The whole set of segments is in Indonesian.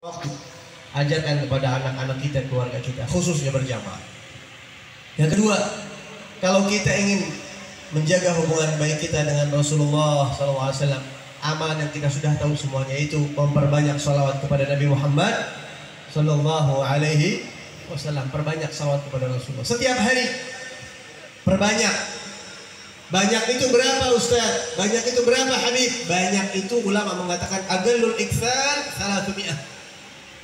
waktu ajarkan kepada anak-anak kita, keluarga kita, khususnya berjamaah. Yang kedua, kalau kita ingin menjaga hubungan baik kita dengan Rasulullah SAW, amal yang kita sudah tahu semuanya itu memperbanyak salawat kepada Nabi Muhammad Sallallahu Alaihi Wasallam. Perbanyak salawat kepada Rasulullah setiap hari. Perbanyak. Banyak itu berapa Ustaz? Banyak itu berapa Habib? Banyak itu ulama mengatakan agallul iktsar 300.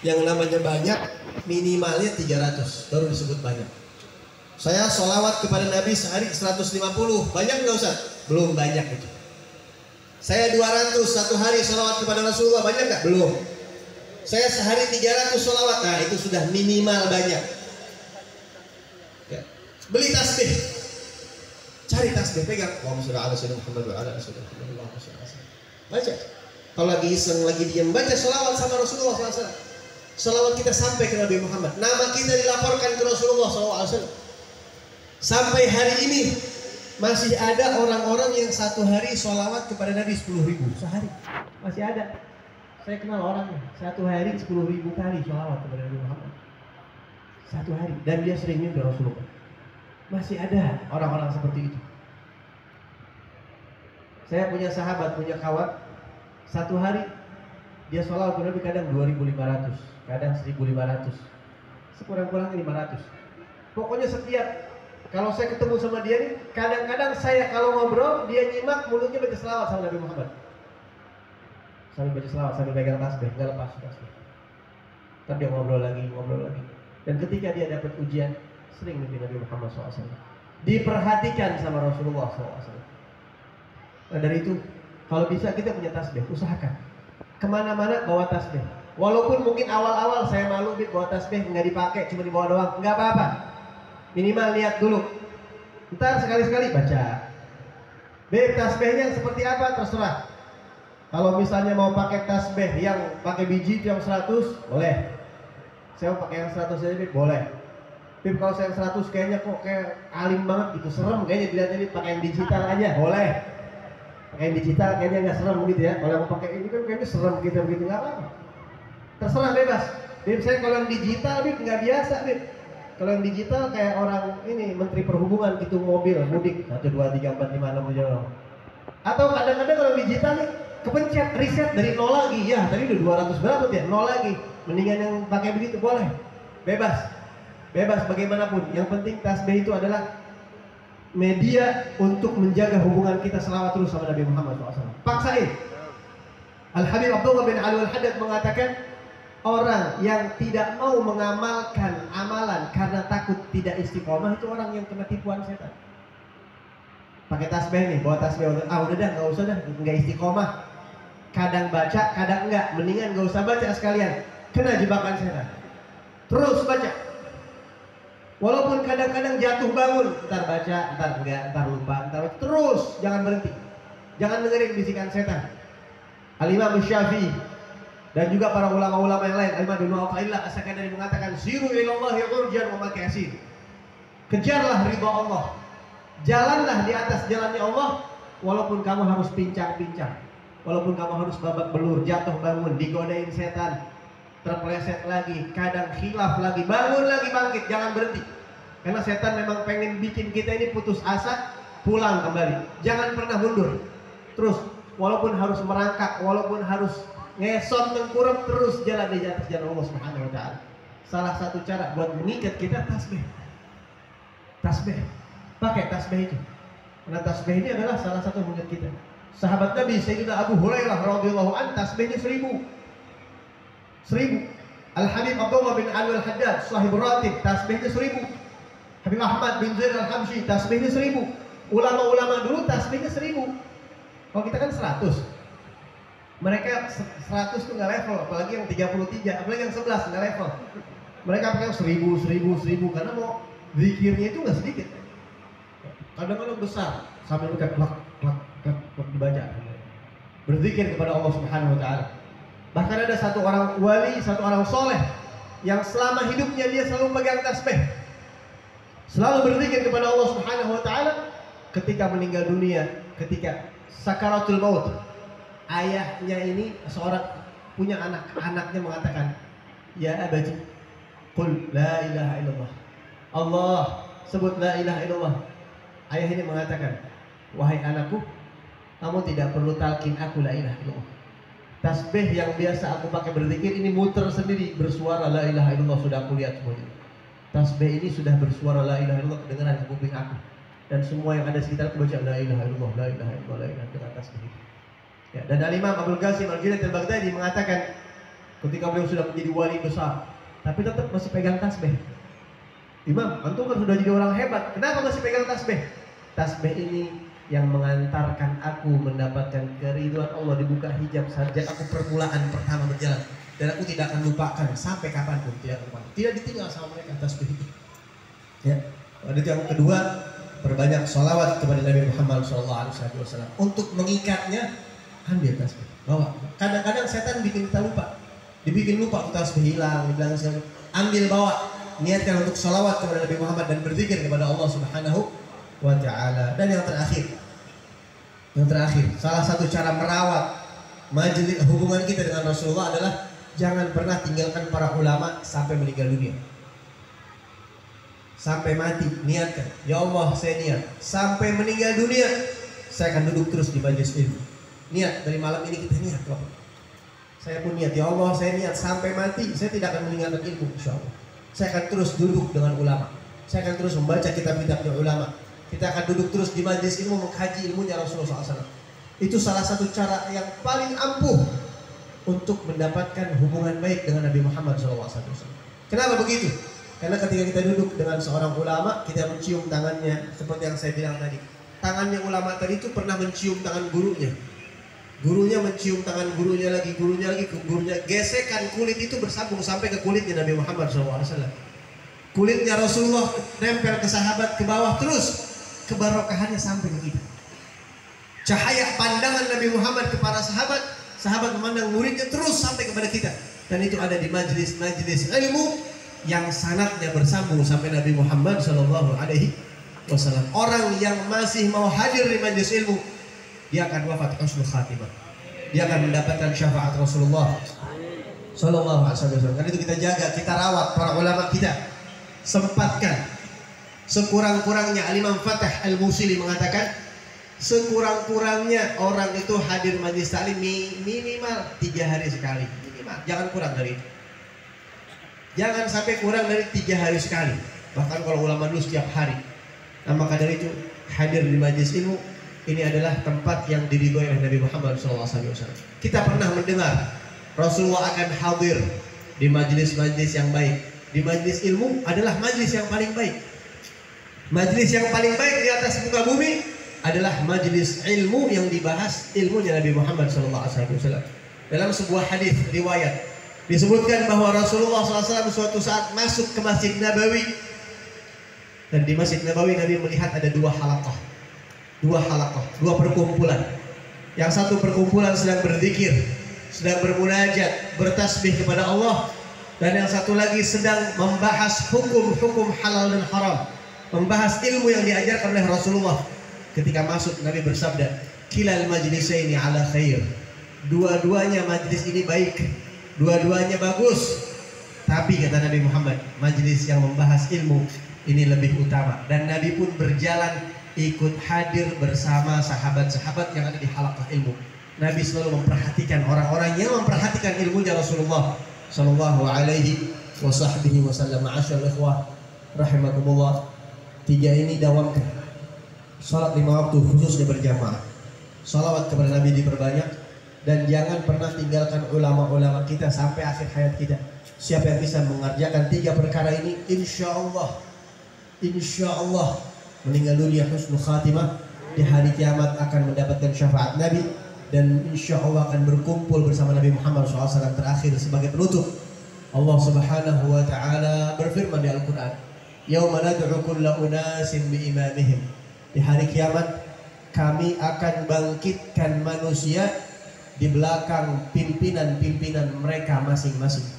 Yang namanya banyak minimalnya 300 baru disebut banyak. Saya sholawat kepada Nabi sehari 150. Banyak nggak Ustaz? Belum banyak itu. Saya 200 satu hari sholawat kepada Rasulullah. Banyak nggak? Belum. Saya sehari 300 sholawat. Nah itu sudah minimal banyak. Ya. Beli tasbih. Cari tasbih, pegang. Allahumma sholli ala sayyidina Muhammad wa ala ali sayyidina Muhammad. Baca. Kalau lagi iseng, lagi diam, baca sholawat sama Rasulullah SAW. Sholawat kita sampai ke Nabi Muhammad. Nama kita dilaporkan ke Rasulullah SAW. Sampai hari ini masih ada orang-orang yang satu hari sholawat kepada Nabi 10.000 sehari. Masih ada. Saya kenal orangnya. Satu hari 10.000 kali sholawat kepada Nabi Muhammad. Satu hari. Dan dia sering mimpi Rasulullah. Masih ada orang-orang seperti itu. Saya punya sahabat, punya kawan, satu hari dia sholawat kepada Nabi kadang 2.500, kadang 1.500, sekurang-kurangnya 500. Pokoknya setiap kalau saya ketemu sama dia nih, kadang-kadang saya kalau ngobrol dia nyimak mulutnya baca selawat sama Nabi Muhammad. Sambil baca selawat, sambil pegang tasbih, nggak lepas tasbih. Ntar dia ngobrol lagi. Dan ketika dia dapat ujian, sering mimpi Nabi Muhammad SAW. Diperhatikan sama Rasulullah SAW. Nah dari itu, kalau bisa kita punya tasbih, usahakan. Kemana-mana bawa tasbih. Walaupun mungkin awal-awal saya malu bawa tasbih nggak dipakai, cuma dibawa doang, nggak apa-apa. Minimal lihat dulu. Ntar sekali-sekali baca. Tasbihnya seperti apa terserah. Kalau misalnya mau pakai tasbih yang pakai biji yang 100, boleh. Saya mau pakai yang 100 aja, boleh. Tapi kalau saya yang 100 kayaknya kok kayak alim banget gitu, serem kayaknya dilihat pakai yang digital aja, boleh. Pakai yang digital kayaknya nggak serem gitu ya. Kalau mau pakai ini kan kayaknya serem gitu nggak apa-apa. Terserah, bebas. Bib, saya kalau yang digital Bib nggak biasa Bib. Kalau yang digital kayak orang ini Menteri Perhubungan gitu, mobil mudik 1 2 3 4 5 6 7. Atau kadang-kadang kalau digital nih kepencet reset dari 0 lagi. Ya, tadi udah 200 berapa ya? 0 lagi. Mendingan yang pakai begitu, boleh. Bebas. Bebas bagaimanapun. Yang penting tasbih itu adalah media untuk menjaga hubungan kita selawat terus sama Nabi Muhammad SAW. Paksain. Al-Habib Abdullah bin Ali Al-Haddad mengatakan, orang yang tidak mau mengamalkan amalan karena takut tidak istiqomah itu orang yang kena tipuan setan. Pakai tasbih nih, bawa tasbih, udah dah, nggak usah dah, nggak istiqomah. Kadang baca, kadang enggak. Mendingan nggak usah baca sekalian, kena jebakan setan. Terus baca. Walaupun kadang-kadang jatuh bangun, ntar baca, ntar enggak, ntar lupa, ntar baca. Terus, jangan berhenti. Jangan dengerin bisikan setan. Al-Imam Syafi'i dan juga para ulama-ulama yang lain, Al-Imam Ibnu Athaillah As-Sakandari mengatakan, siru ilallahi urjan wa makasir. Kejarlah ridha Allah. Jalanlah di atas jalannya Allah, walaupun kamu harus pincang-pincang, walaupun kamu harus babak belur, jatuh bangun, digodain setan, terpeleset lagi, kadang khilaf lagi, bangun lagi, bangkit, jangan berhenti. Karena setan memang pengen bikin kita ini putus asa, pulang kembali. Jangan pernah mundur. Terus, walaupun harus merangkak, walaupun harus ngesot tengkurap, terus jalan di atas jalan Allah Subhanahu wa taala. Salah satu cara buat mengikat kita tasbih. Tasbih. Pakai tasbih itu. Karena tasbih ini adalah salah satu mengikat kita. Sahabat Nabi Sayyidina Abu Hurairah radhiyallahu anhu tasbihnya 1000. Al-Habib Abdullah bin Ali Al-Haddad sahib ratib tasbihnya 1000. Habib Ahmad bin Zaid Al-Habsyi tasbihnya 1000. Ulama-ulama dulu tasbihnya 1000. Kalau kita kan 100. Mereka 100 tuh nggak level, apalagi yang 33, apalagi yang 11 nggak level. Mereka pakai 1000 karena mau zikirnya itu nggak sedikit. Kadang-kadang besar sampai mereka klak dibaca. Berzikir kepada Allah Subhanahu wa taala. Bahkan ada satu orang wali, satu orang soleh yang selama hidupnya dia selalu pegang tasbih, selalu berzikir kepada Allah Subhanahu wa taala. Ketika meninggal dunia, ketika sakaratul maut, ayahnya ini seorang punya anak, anaknya mengatakan, ya abadi, qul la ilaha illallah. Allah, sebut la ilaha illallah. Ayah ini mengatakan, wahai anakku, kamu tidak perlu talqin aku la ilaha illallah. Tasbih yang biasa aku pakai berzikir ini muter sendiri, bersuara la ilaha illallah, sudah aku lihat semuanya. Tasbih ini sudah bersuara la ilaha illallah, kedengaran di kuping aku. Dan semua yang ada sekitar aku baca la ilaha illallah, la ilaha illallah, la ilaha illallah, tasbih. Ya, dan Al-Imam Abdul Qasim Al-Junaid Al-Baghdadi mengatakan, ketika beliau sudah menjadi wali besar, tapi tetap masih pegang tasbih. Imam, antum kan sudah jadi orang hebat, kenapa masih pegang tasbih? Tasbih ini yang mengantarkan aku mendapatkan keridhaan Allah, dibuka hijab sejak aku permulaan pertama berjalan, dan aku tidak akan lupakan sampai kapanpun, tidak ditinggal sama mereka tasbih itu. Ya, yang kedua, perbanyak sholawat kepada Nabi Muhammad SAW. Untuk mengikatnya, ambil tasbih, bawa. Kadang-kadang setan bikin kita lupa, dibikin lupa tasbih hilang, dibilang ambil bawa, niatkan untuk sholawat kepada Nabi Muhammad dan berzikir kepada Allah Subhanahu wa Ta'ala. Dan yang terakhir, salah satu cara merawat majelis hubungan kita dengan Rasulullah adalah jangan pernah tinggalkan para ulama sampai meninggal dunia. Sampai mati, niatkan, ya Allah saya niat sampai meninggal dunia saya akan duduk terus di majelis ilmu. Niat dari malam ini kita niat kok. Saya pun niat, ya Allah saya niat sampai mati saya tidak akan meninggalkan ilmu, insyaallah. Saya akan terus duduk dengan ulama. Saya akan terus membaca kitab-kitabnya ulama. Kita akan duduk terus di majelis ilmu mengkaji ilmunya Rasulullah SAW. Itu salah satu cara yang paling ampuh untuk mendapatkan hubungan baik dengan Nabi Muhammad SAW. Kenapa begitu? Karena ketika kita duduk dengan seorang ulama, kita mencium tangannya, seperti yang saya bilang tadi. Tangannya ulama tadi itu pernah mencium tangan gurunya. Gurunya mencium tangan gurunya lagi, gurunya. Gesekan kulit itu bersambung sampai ke kulitnya Nabi Muhammad SAW. Kulitnya Rasulullah nempel ke sahabat ke bawah, terus kebarokahannya sampai ke kita. Cahaya pandangan Nabi Muhammad kepada sahabat, sahabat memandang muridnya terus sampai kepada kita. Dan itu ada di majelis-majelis ilmu yang sanadnya bersambung sampai Nabi Muhammad SAW. Orang yang masih mau hadir di majelis ilmu, dia akan wafat husnul khatimah. Dia akan mendapatkan syafaat Rasulullah SAW. Karena itu kita jaga, kita rawat para ulama kita. Sempatkan sekurang-kurangnya. Al-Imam Fatah Al-Musili mengatakan, sekurang-kurangnya orang itu hadir majelis taklim minimal 3 hari sekali. Minimal, jangan kurang dari itu. Jangan sampai kurang dari 3 hari sekali. Bahkan kalau ulama dulu setiap hari. Nah, maka dari itu hadir di majelis ilmu ini adalah tempat yang diridhoi oleh Nabi Muhammad SAW. Kita pernah mendengar Rasulullah akan hadir di majelis-majelis yang baik. Di majelis ilmu adalah majelis yang paling baik. Majelis yang paling baik di atas muka bumi adalah majelis ilmu yang dibahas ilmunya Nabi Muhammad SAW. Dalam sebuah hadis riwayat disebutkan bahwa Rasulullah SAW suatu saat masuk ke Masjid Nabawi, dan di Masjid Nabawi Nabi melihat ada dua perkumpulan. Yang satu perkumpulan sedang berzikir, sedang bermunajat, bertasbih kepada Allah, dan yang satu lagi sedang membahas hukum-hukum halal dan haram, membahas ilmu yang diajarkan oleh Rasulullah. Ketika masuk Nabi bersabda, kilal majlisaini ala khair. Dua-duanya majlis ini baik, dua-duanya bagus. Tapi kata Nabi Muhammad, majlis yang membahas ilmu ini lebih utama. Dan Nabi pun berjalan ikut hadir bersama sahabat-sahabat yang ada di halaqah ilmu. Nabi selalu memperhatikan orang-orang yang memperhatikan ilmunya Rasulullah sallallahu alaihi wasallam. Ma'asyarul ikhwah rahimakumullah. 3 ini dawamkan. Salat 5 waktu khususnya berjamaah. Salawat kepada Nabi diperbanyak, dan jangan pernah tinggalkan ulama-ulama kita sampai akhir hayat kita. Siapa yang bisa mengerjakan 3 perkara ini, insya Allah meninggal dunia husnul khatimah, di hari kiamat akan mendapatkan syafaat Nabi, dan insya Allah akan berkumpul bersama Nabi Muhammad SAW terakhir sebagai penutup. Allah Subhanahu wa Ta'ala berfirman di Al-Quran, yauma nad'u kulla unasin bi imamihim. Di hari kiamat kami akan bangkitkan manusia di belakang pimpinan-pimpinan mereka masing-masing.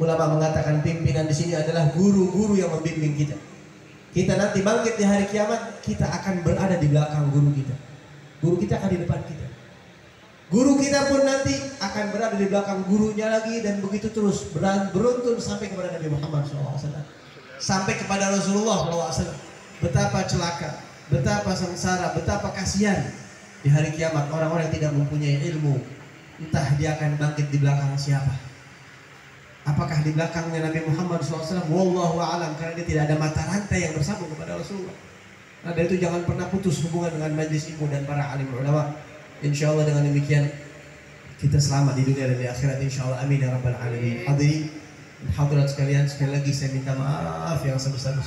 Ulama mengatakan pimpinan di sini adalah guru-guru yang membimbing kita. Kita nanti bangkit di hari kiamat, kita akan berada di belakang guru kita. Guru kita akan di depan kita. Guru kita pun nanti akan berada di belakang gurunya lagi, dan begitu terus beruntun sampai kepada Nabi Muhammad SAW, sampai kepada Rasulullah SAW. Betapa celaka, betapa sengsara, betapa kasihan di hari kiamat orang-orang yang tidak mempunyai ilmu. Entah dia akan bangkit di belakang siapa. Apakah di belakangnya Nabi Muhammad SAW? Wallahu a'lam, karena dia tidak ada mata rantai yang bersambung kepada Rasulullah. Nah, dari itu jangan pernah putus hubungan dengan majlis ilmu dan para alim ulama. Insya Allah dengan demikian kita selamat di dunia dan di akhirat, insya Allah. Amin ya rabbal alamin. Hadirin hadirat sekalian, sekali lagi saya minta maaf yang sebesar-besarnya.